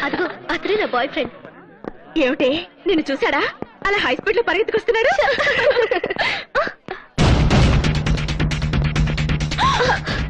అదిగో అతనే నా బాయ్ ఫ్రెండ్. ఏమిటి నిన్ను చూసాడా? అలా హై స్పీడ్ లో పరిగెత్తుకొస్తున్నాడు.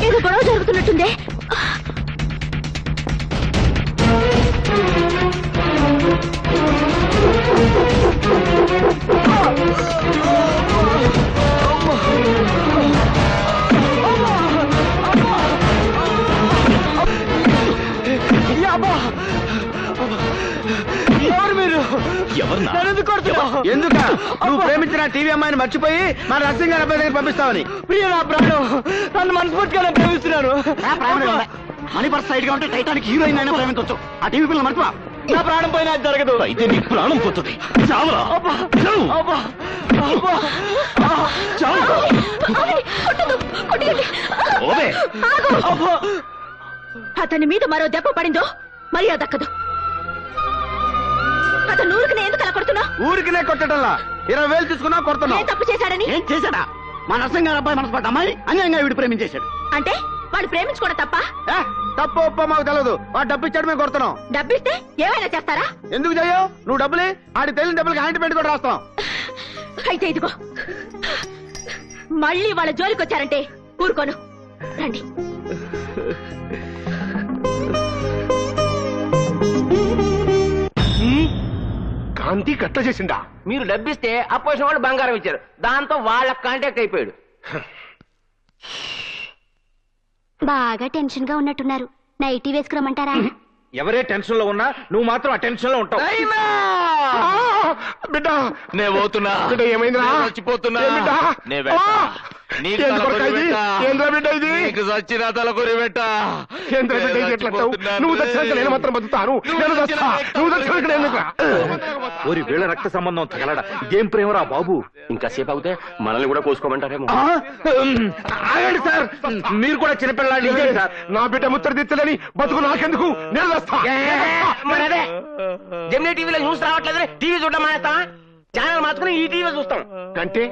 ఏదో గొడవ జరుగుతున్నట్టుందే. ఎందుక నువ్వు ప్రేమించిన టీవీ అమ్మాయిని మర్చిపోయి మన నర్సింగ్ గారి అబ్బాయి దగ్గర పంపిస్తావని? ప్రియ నా ప్రాణం, నన్ను మనస్ఫూర్తిగా ప్రేమిస్తున్నాను. మనీ పర్స్ సైడ్ గా ఉంటే టైటానిక్ హీరోయిన్ అయినా ప్రేమించవచ్చు. ఆ టీవీ పిల్లలు మర్చిపో. నా ప్రాణం పోయినా అది జరగదు. అయితే నీ ప్రాణం పోతుంది. అతని మీద మరో దెబ్బ పడిందో మర్యాద దక్కదు. అతను ఊరికినే ఎందుకు అలా కొడుతున్నావు? ఊరికినే కొట్టడంలా 20,000 తీసుకున్నా కొడుతున్నా. తప్పు చేశాడని? ఏం చేశాడా? మా నర్సింగ్ గారి అబ్బాయి మనసు పడ్డ అమ్మాయి అన్యాయంగా వీడు ప్రేమించేశాడు. అంటే వాడు ప్రేమించుకోవడం తప్ప? తప్పు ఒప్ప మాకు తెలియదు. వాడు డబ్బు ఇచ్చాడు, మేము కొడుతున్నాం. డబ్బిస్తే ఏమైనా చేస్తారా? ఎందుకు చెయ్యవు? నువ్వు డబ్బులే ఆడి తెలియని డబ్బులకి హ్యాండ్ పెట్టి కూడా రాస్తాం. అయితే ఇదిగో, మళ్ళీ వాళ్ళ జోలికి వచ్చారంటే ఊరుకోను. రండి. కాంతి కట్ట చేసిండా? మీరు డబ్బిస్తే అపోజిషన్ వాళ్ళు బంగారం ఇచ్చారు, దాంతో వాళ్ళ కాంటాక్ట్ అయిపోయాడు. బాగా టెన్షన్ గా ఉన్నట్టున్నారు. నైటీ వేసుకురమ్మంటారా? ఎవరే టెన్షన్ లో ఉన్నా నువ్వు మాత్రం ఆ టెన్షన్ లో ఉంటావు. బిడ్డ నేను పోతున్నా. బిడ్డ ఏమైందిరా? చచ్చిపోతున్నా. చచ్చిన తలకొరి పెట్ట. నువ్వు చచ్చినాక నేను మాత్రం బతుకుతాను. ఓరి వీళ్ళ రక్త సంబంధం తగలడా? ఇదేం ప్రేమరా బాబు? ఇంకా సేపు అవుతే మనల్ని కూడా కోసుకోమంటారేమో. ఆగండి సార్, మీరు కూడా చిన్నపిల్లాడి. నా బిడ్డ ముచ్చట తెచ్చలేని బతుకు నాకెందుకు? నేను జెమినీ టీవీలో న్యూస్ రావట్లేదు, టీవీ చూడడం మానేస్తావా? ఛానల్ మార్చుకుని ఈ టీవీ చూస్తాం. కంటే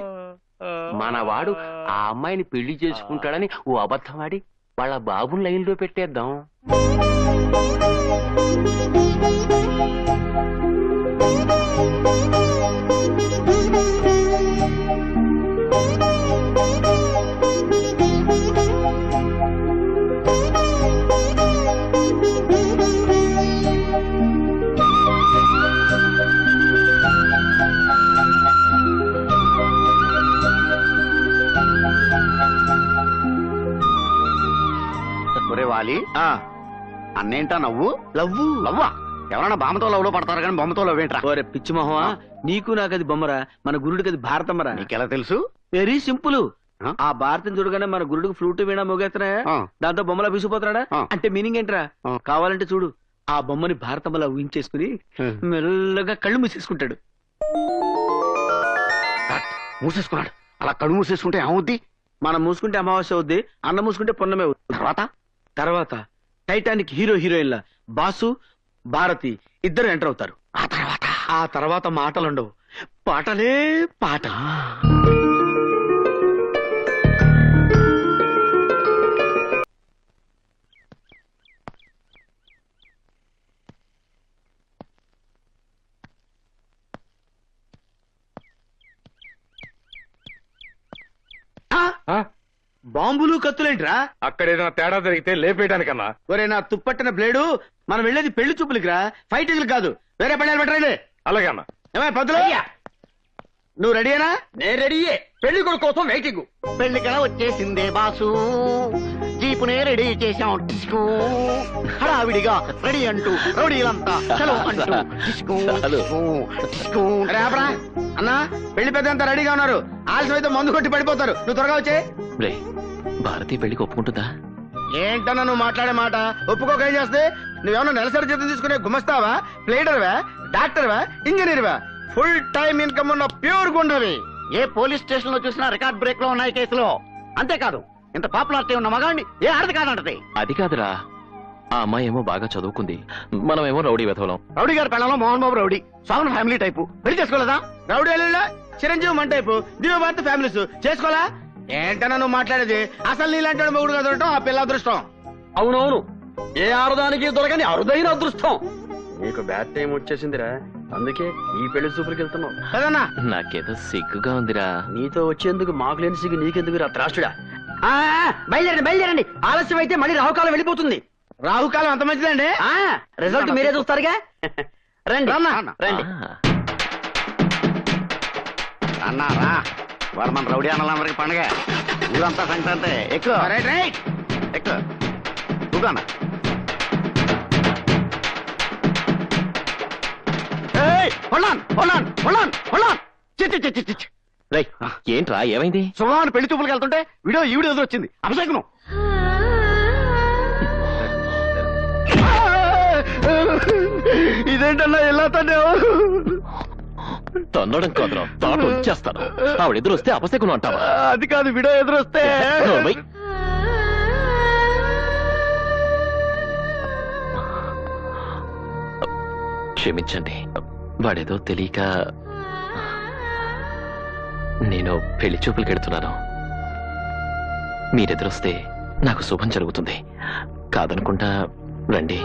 మనవాడు ఆ అమ్మాయిని పెళ్లి చేసుకుంటాడని ఓ అబద్ధం ఆడి వాళ్ళ బాబుని లైన్ లో పెట్టేద్దాం. వాలి అన్నేంటా నవ్వు? లవ్వా? ఎవరన్నా బామ్మతో లవ్లో పడతారు కానీ బొమ్మతో లవ్ ఏంట్రా? ఓరే పిచ్చి మొహమా, నీకు నాకది బొమ్మరా, మన గురుడికి అది భారతమ్మరా. నీకెలా తెలుసు? Very simple. ఆ భారతం చూడగానే మన గురుడికి ఫ్లూట్ వీణా మోగేస్తున్నాయా, దాంతో బొమ్మలా విసిపోతున్నాడా అంటే మీనింగ్ ఏంట్రా? కావాలంటే చూడు, ఆ బొమ్మని భారతమ్మలా ఊహించేసుకుని మెల్లగా కళ్ళు మూసేసుకుంటాడు. మూసేసుకున్నాడు. అలా కళ్ళు మూసేసుకుంటే ఏమవుద్ది? మనం మూసుకుంటే అమావాస్య అవుద్ది, అన్న మూసుకుంటే పొన్నమే అవుద్ది. తర్వాత టైటానిక్ హీరో హీరోయిన్ల బాసు భారతి ఇద్దరు ఎంటర్ అవుతారు. ఆ తర్వాత మాటలుండవు, పాటలే పాట. బాంబులు కత్తులేంట్రా? అక్కడ ఏదైనా తేడా జరిగితే లేపేయడానికన్నా. ఒరే నా తుప్పట్టిన బ్లేడు, మనం వెళ్ళేది పెళ్లి చూపులకి రా, ఫైటింగ్లు కాదు. వేరే పని పెట్టరా? అలాగే అన్న. ఏమై పద్దులు, నువ్వు రెడీయేనా? నేను రెడీయే. పెళ్లి కొడుకు కోసం వెయిటింగ్. పెళ్లికలా వచ్చేసిందే బాసు, జీపునే రెడీ చేశాం. డిస్కో హడావిడిగా రెడీ అంటూ రౌడీలంతా చలో అంటూ డిస్కో డిస్కో డిస్కో. రేపరా అన్నా, పెళ్లి పెద్దంతా రెడీగా ఉన్నారు. ఆలస్యం అయితే మందు కొట్టి పడిపోతారు. నువ్వు త్వరగా వచ్చే. భారతి పెళ్లికి ఒప్పుకుంటుందా? ఏంటన్నా నువ్వు మాట్లాడే మాట? ఒప్పుకోక ఏం చేస్తే? నువ్వేమన్నా నెలసరి జీతం తీసుకునే గుమస్తావా, ప్లేడర్వా, డాక్టర్వా, ఇంజనీర్వా? ఫుల్ టైం ఇన్కమ్ ఉన్న ప్యూర్ గుండవి. ఏ పోలీస్ స్టేషన్ లో చూసినా రికార్డ్ బ్రేక్ లో ఉన్నాయి కేసులో. అంతేకాదు, ఇంత పాపులారిటీ ఉన్న మగాడిని ఏ ఆడది కాదంటది. అది కాదురా, ఆ అమ్మాయి ఏమో బాగా చదువుకుంది, మనమేమో రౌడీ వెధవలం. రౌడీ గారి పిల్లలు Mohan Babu rowdy, sown family type. పెళ్లి చేసుకోలేదా? రౌడీ అల్లుళ్ళ చిరంజీవి మన టైపు, దివ్య భారత ఫ్యామిలీస్. చేసుకోవాలా? ఏంటన్నా నువ్వు మాట్లాడేది? అసలు నీలాంటి మొగుడు దొరకటం ఆ పిల్ల అదృష్టం. అవునవును, ఏ ఆరుదానికి దొరకని అరుదైన అదృష్టం. నీకు బ్యాడ్ టైం వచ్చేసిందిరా, అందుకే ఈ పెళ్లి చూపులకి వెళ్తున్నావు కదన్నా. నాకేదో సిగ్గుగా ఉందిరా. నీతో వచ్చేందుకు మాకు లేని సిగ్గు నీకెందుకు రా త్రాష్టుడా. బయలుదేరండి, ఆలస్యం అయితే మళ్ళీ రాహుకాలం వెళ్ళిపోతుంది. రాహుకాలం అంత మంచిదండి. రిజల్ట్ మీరే చూస్తారుగా. రండి రండి అన్నా రా. వారు మన రౌడీ అన్నలందరికి పండగ, ఊరంతా సంక్రాంతి. ఎక్కువ ఎక్కువ కూగానా. ఏంట్రా ఏమైంది? సుమారు పెళ్లి చూపులకు వెళ్తుంటే వీడియో ఈ వీడియో ఎదురొచ్చింది. అభిషేకం ఇదేంటన్నా ఎలా తనే తన్నడం కాదురా, తాట వచ్చేస్తాను. ఆవిడ ఎదురు వస్తే అపశకునం అంటావా? అది కాదు, వీడియో ఎదురొస్తే. క్షమించండి, వాడేదో తెలియక. నేను పెళ్లి చూపులకి వెళ్తున్నాను. మీరెదురొస్తే నాకు శుభం జరుగుతుంది. కాదనుకుంటా రండి.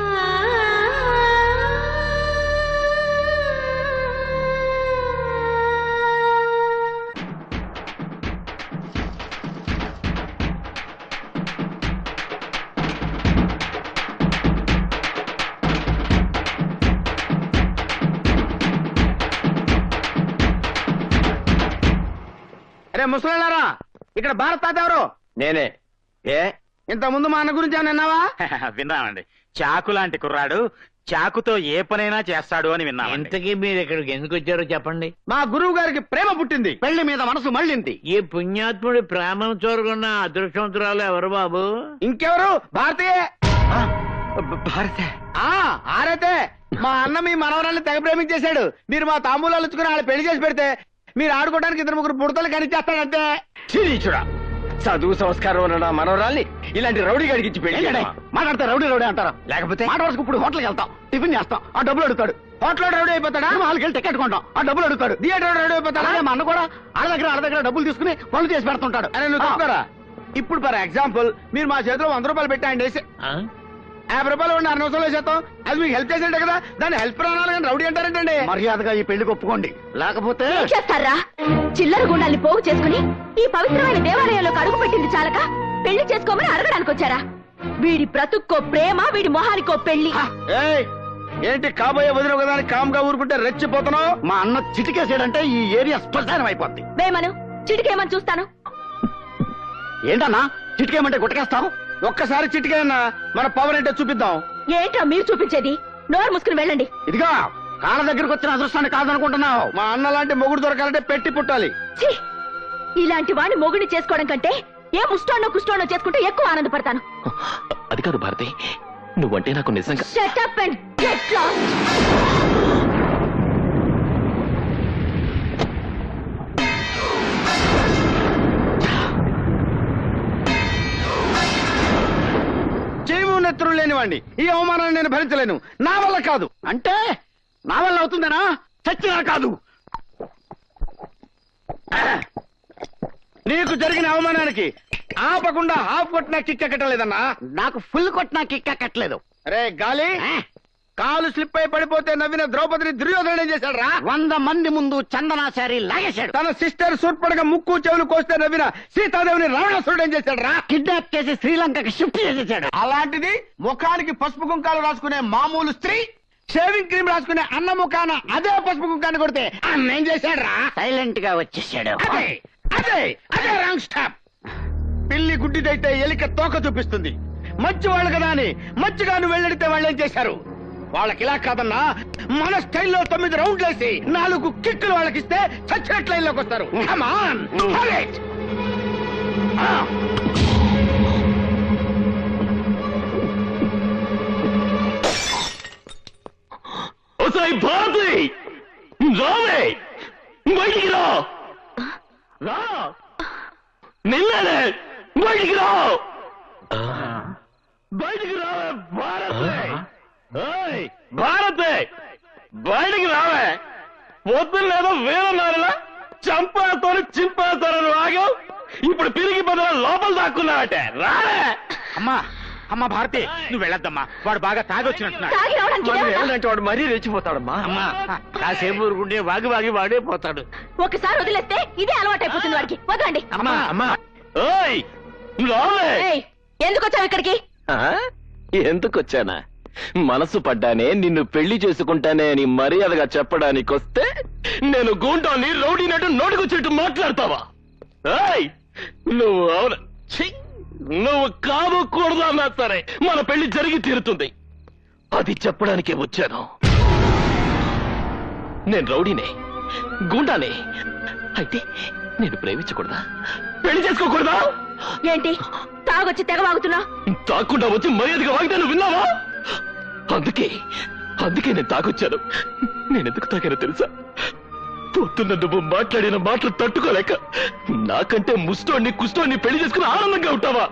అరే ముసలారా, ఇక్కడ భారత్ తాత ఎవరు? నేనే. ఏ ఇంత ముందు మా అన్న గురించి ఏమన్నా విన్నావా? విన్నామండి. చాకు లాంటి కుర్రాడు, చాకుతో ఏ పనైనా చేస్తాడు అని విన్నాను. ఇంతకీ మీరు ఇక్కడికి ఎందుకు వచ్చారో చెప్పండి. మా గురువు గారికి ప్రేమ పుట్టింది, పెళ్లి మీద మనసు మళ్ళింది. ఈ పుణ్యాత్ముడి ప్రేమను చూరకున్న అదృష్టవంతురాలు ఎవరు బాబు? ఇంకెవరు? భారతీయ. భారత ఆరైతే మా అన్న మీ మనవరాన్ని తెగ ప్రేమించేశాడు. మీరు మా తాంబూలాలు ఇచ్చుకుని వాళ్ళు పెళ్లి చేసి పెడితే మీరు ఆడుకోవడానికి 2-3 బుడతలు కనిచేస్తాడంటే. చూడా, చదువు సంస్కారం ఉన్న మనవరాల్ని ఇలాంటి రౌడీ గడికి ఇచ్చి పెళ్లి. మాట్లాడితే రౌడీ రౌడీ అంటారా? లేకపోతే మాట వరకు ఇప్పుడు హోటల్కి వెళ్తాం, టిఫిన్ చేస్తాం, ఆ డబ్బులు అడుగుతాడు. హోటల్ రౌడీ అయిపోతాడా? వాళ్ళకి వెళ్ళి టికెట్ కొంటాం, ఆ డబ్బులు అడుగుతాడు. థియేటర్ రౌడీ అయిపోతాడా? మా అన్న కూడా ఆడ దగ్గర డబ్బులు తీసుకుని పనులు చేసి పెడుతుంటాడు. అరే నువ్వు తప్పుకోరా. ఇప్పుడు ఫర్ ఎగ్జాంపుల్ మీరు మా చేతిలో 100 రూపాయలు పెట్టాయండి, 50 రూపాయలు ఉండి 6 నిమిషాలు చేస్తాం. అది మీకు హెల్ప్ చేసేంటే కదా, దాన్ని హెల్ప్ రావాలి కానీ రౌడీ అంటారంటండి. మర్యాదగా ఈ పెళ్లికి ఒప్పుకోండి, లేకపోతే చేస్తారా? చిల్లర గుండాల్ని పోగు చేసుకుని ఈ పవిత్రమైన దేవాలయంలోకి అడుగు పెట్టింది చాలక పెళ్లి చేసుకోమని అడగడానికి వచ్చారా? వీడి బ్రతుక్కో ప్రేమ, వీడి మొహానికో పెళ్లి. ఏంటి కాబోయే వదిన కదా అని కామ్గా ఊరుకుంటే రెచ్చిపోతున్నావు? మా అన్న చిటికేసాడంటే ఈ ఏరియా శ్మశానం అయిపోద్ది. వేమను చిటికేమని చూస్తాను. ఏంటన్నా చిటికేమంటే గుట్టకేస్తావు? ఒక్కసారి చిటికేయన్నా మన పవర్ ఏంటో చూపిద్దాం. ఏంటో మీరు చూపించేది? నోరు మూసుకుని వెళ్ళండి. ఇదిగా కాళ్ళ దగ్గరకు వచ్చిన అదృష్టాన్ని కాదనుకుంటున్నావు. మా అన్న లాంటి మొగుడు దొరకాలంటే పెట్టి పుట్టాలి. ఇలాంటి వాడిని మొగుడిని చేసుకోవడం కంటే ఏ ముస్టోనో కుస్టోనో చేసుకుంటే ఎక్కువ ఆనందపడతాను. అది కాదు భారతి, నువ్వంటే నాకు నిజంగా. Shut up and get lost. నెత్తురు లేనివాడిని ఈ అవమానాన్ని నేను భరించలేను. నా వల్ల కాదు అంటే నా వల్ల అవుతుందనా? చచ్చినా కాదు. నీకు జరిగిన అవమానానికి ఆపకుండా హాఫ్ కొట్టినా కిక్క కట్టలేదన్నా. నాకు ఫుల్ కొట్టినా కిక్క కట్టలేదు. అరే గాలి, కాలు స్లిప్ అయి పడిపోతే నవ్విన ద్రౌపదిని దుర్యోధన చేశాడు రా. 100 మంది ముందు చందనాచారి లాగేశాడు. తన సిస్టర్ సూర్పడగా ముక్కు చెవులు కోస్తే నవ్విన సీతాదేవిని రావణాసురుడు ఏం చేశాడు రా. కిడ్నాప్ చేసి శ్రీలంకకి షిఫ్ట్ చేసేసాడు. అలాంటిది ముఖానికి పసుపు కుంకాలు రాసుకునే మామూలు స్త్రీ షేవింగ్ క్రీమ్ రాసుకునే అన్న ముఖాన అదే పసుపు కుంకాన్ని కొడితే అన్నేం చేశాడు రా. సైలెంట్ గా వచ్చేసాడు. అదే అదే అదే రాంగ్ స్టాప్. పిల్లి గుడ్డిదైతే ఎలిక తోక చూపిస్తుంది. మంచి వాళ్ళు కదా అని మంచిగాను వెళ్ళడితే వాళ్ళు ఏం చేశారు? వాళ్ళకి ఇలా కాదన్నా, మన స్టైల్లో 9 రౌండ్లు వేసి 4 కిక్కులు వాళ్ళకిస్తే చచ్చినట్టు లైన్లోకి వస్తారు. Come on, have it. Bharati రావే, బయటికి రా. నిన్ననే బయటికి రా, బయటికి రావే భారతే, బయటికి రావే. పొద్దున్న లేదో వేలన్నారులా చంపేస్తాను చింపేస్తాను ఆగావు. ఇప్పుడు పిరిగి బదులు లోపల దాక్కున్నావటే. రావే. అమ్మా అమ్మా భారతి నువ్వు వెళ్ళొద్దమ్మా వాడు బాగా తాగొచ్చినట్టున్నాడు. తాగి రావడానికి మనం ఇదేమిటా? ఏమంటే వాడు మరీ రెచ్చిపోతాడమ్మా. అమ్మా కాసేపు ఊరుకుంటే వాగి వాగి వాడే పోతాడు. ఒకసారి వదిలేస్తే ఇదే అలవాటైపోతుంది వాడికి. వదలండి. అమ్మా అమ్మా ఓయ్ లోలే. ఏయ్, ఎందుకు వచ్చావు ఇక్కడికి? ఎందుకొచ్చానా? మనసు పడ్డానే నిన్ను పెళ్లి చేసుకుంటానే అని మర్యాదగా చెప్పడానికొస్తే నేను గూండాన్ని రౌడీనట్టు నోటికొచ్చేట్టు మాట్లాడతావా? ఏయ్, నువ్వు అవును ఛీ, నువ్వు కావకూడదు అన్నా సరే మన పెళ్లి జరిగి తీరుతుంది. అది చెప్పడానికే వచ్చాను. నేను రౌడీనే, గూండానే. అయితే నేను ప్రేమించకూడదా? పెళ్లి చేసుకోకూడదా? ఏంటి తాగొచ్చి తెగ వాగుతున్నా? తాకుండా వచ్చి మర్యాదగా వాగితే నువ్వు విన్నావా? అందుకే నేను తాగొచ్చాను. నేనెందుకు తాగానో తెలుసా? పొద్దున్న నువ్వు మాట్లాడిన మాటలు తట్టుకోలేక నాకంటే ముష్టోన్ని కుష్టోన్ని పెళ్లి చేసుకుని ఆనందంగా ఉంటావా?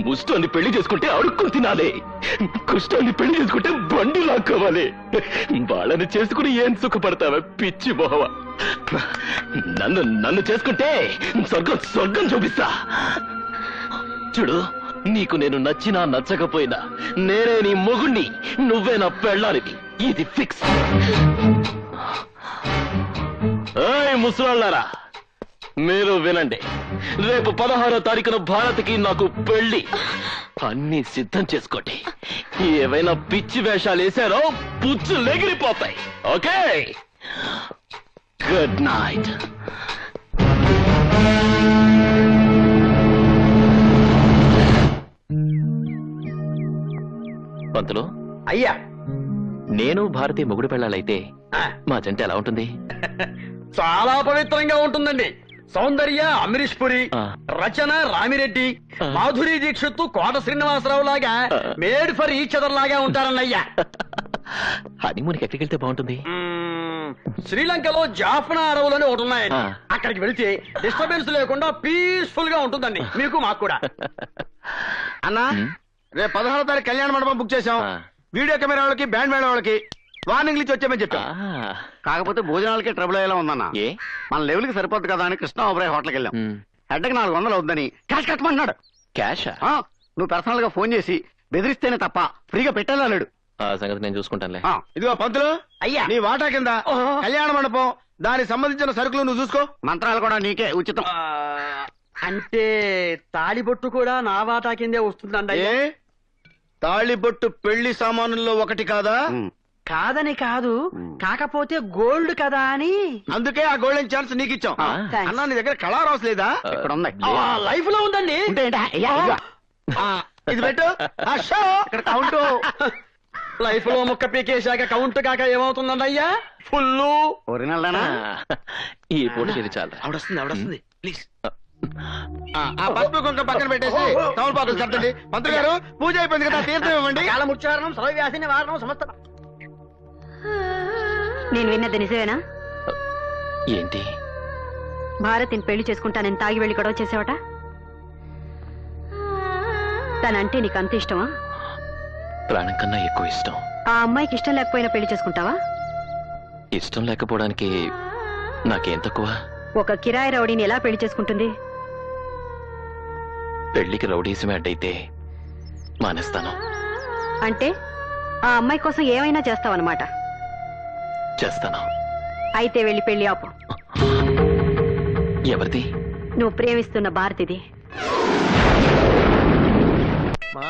ముష్టోన్ని పెళ్లి చేసుకుంటే అడుక్కుని తినాలి, కుష్టోన్ని పెళ్లి చేసుకుంటే బండి లాక్కోవాలి. వాళ్ళని చేసుకుని ఏం సుఖపడతావా పిచ్చి మొహవా? నన్ను చేసుకుంటే స్వర్గం చూపిస్తా. చూడు, నీకు నేను నచ్చినా నచ్చకపోయినా నేనే నీ మొగుణ్ణి, నువ్వే నా పెళ్ళానివి. ఇది ఫిక్స్. ఏయ్ ముసలాళ్ళారా, మీరు వినండి. రేపు 16వ తారీఖున భారత్కి నాకు పెళ్లి. అన్ని సిద్ధం చేసుకోండి. ఏవైనా పిచ్చి వేషాలు వేశారో పుచ్చులు ఎగిరిపోతాయి. Okay, good night. పంతులు, అయ్యా నేను భారతి మొగుడు పెళ్ళాలైతే మా జంట ఎలా ఉంటుంది? చాలా పవిత్రంగా ఉంటుందండి. సౌందర్య అమరీష్ పురి, ఆ. రచన రామిరెడ్డి, ఆ. మాధురి దీక్షిత్ కోట శ్రీనివాసరావు లాగా మేడ్ ఫర్ ఈచ్ అదర్ లాగా ఉంటారన్నయ్యా. హనీమూన్కి ఎక్కడికి వెళ్తే బాగుంటుంది? శ్రీలంకలో జాఫ్నా అడవులని ఒకటి ఉన్నాయండి. ఆ. అక్కడికి వెళితే డిస్టర్బెన్స్ లేకుండా పీస్ఫుల్ గా ఉంటుందండి. మీకు మాకు కూడా. అన్నా, రేపు 16వ తారీఖు కళ్యాణ మండపం బుక్ చేశాం. ఆ. వీడియో కెమెరా వాళ్ళకి, బ్యాండ్ మేళ వాళ్ళకి వార్నింగ్ ఇచ్చి వచ్చామని చెప్పాం. ఆ, కాకపోతే భోజనాలకే ట్రబుల్ అయ్యేలా ఉందన్న. ఏ? మన లెవెల్ కి సరిపోద్ది కదా అని కృష్ణ ఓబ్రాయ్ హోటల్కి వెళ్ళాం. హెడ్ కి 400 అవుద్దని క్యాష్ కట్టమన్నాడు. క్యాషా? ఆ, నువ్వు పర్సనల్ గా ఫోన్ చేసి బెదిరిస్తేనే తప్ప ఫ్రీగా పెట్టేలాడు. ఆ సంగతి నేను చూసుకుంటానులే. ఇదిగో పంతులు, అయ్యా నీ వాటా కింద కళ్యాణ మండపం, దానికి సంబంధించిన సరుకులు నువ్వు చూసుకో. మంత్రాలు కూడా నీకే ఉచితం. అంటే తాళిబొట్టు కూడా నా వాటా కిందే వస్తుందండి. తాళిబొట్టు పెళ్లి సామానుల్లో ఒకటి కాదా? కాదని కాదు, కాకపోతే గోల్డ్ కదా అని. అందుకే ఆ గోల్డెన్ ఛాన్స్ నీకు ఇచ్చాం. ఆ. అన్నా, నీ దగ్గర కళా రాసు లేదా? ఇక్కడ ఉంది. లైఫ్ లో ఉందండి. ఉంటే ఏంటా? అయ్యా, ఇదిగో. ఆ, ఇది పెట్టు. ఆ, షో. ఇక్కడ కౌంట్. లైఫ్ లో ముక్క పీకేశాక కౌంట్ కాక ఏమవుతుందండి అయ్యా? ఫుల్. ఒరిజినల్ దానా? ఈ పూట ఇది చాలు. ఆవిడొస్తుంది ప్లీజ్. ఆ పసుపు కుంక పక్కన పెట్టేసి తమలపాకులు కట్టండి. మంత్రి గారు, పూజ అయిపోయింది కదా, తీర్థం ఇవ్వండి. కాలముచ్చారణం సర్వవ్యాధిని వారణం సమస్త. నేను విన్నది నిజమేనా? ఏంటి? భారతిని పెళ్లి చేసుకుంటానని తాగి వెళ్లి గొడవ చేసావట. తనంటే నీకు అంత ఇష్టమా? ప్రాణం కన్నా ఎక్కువ ఇష్టం. ఆ అమ్మాయికి ఇష్టం లేకపోయినా పెళ్లి చేసుకుంటావా? ఇష్టం లేకపోవడానికి నాకేం తక్కువ? ఒక కిరాయి రౌడీని ఎలా పెళ్లి చేసుకుంటుంది? పెళ్లికి రౌడీసమే అడ్డైతే మానేస్తాను. అంటే ఆ అమ్మాయి కోసం ఏమైనా చేస్తావన్నమాట. చేస్తాను. అయితే వెళ్ళి పెళ్లి ఆపు. ఎవరిది? నువ్వు ప్రేమిస్తున్న భారతిది.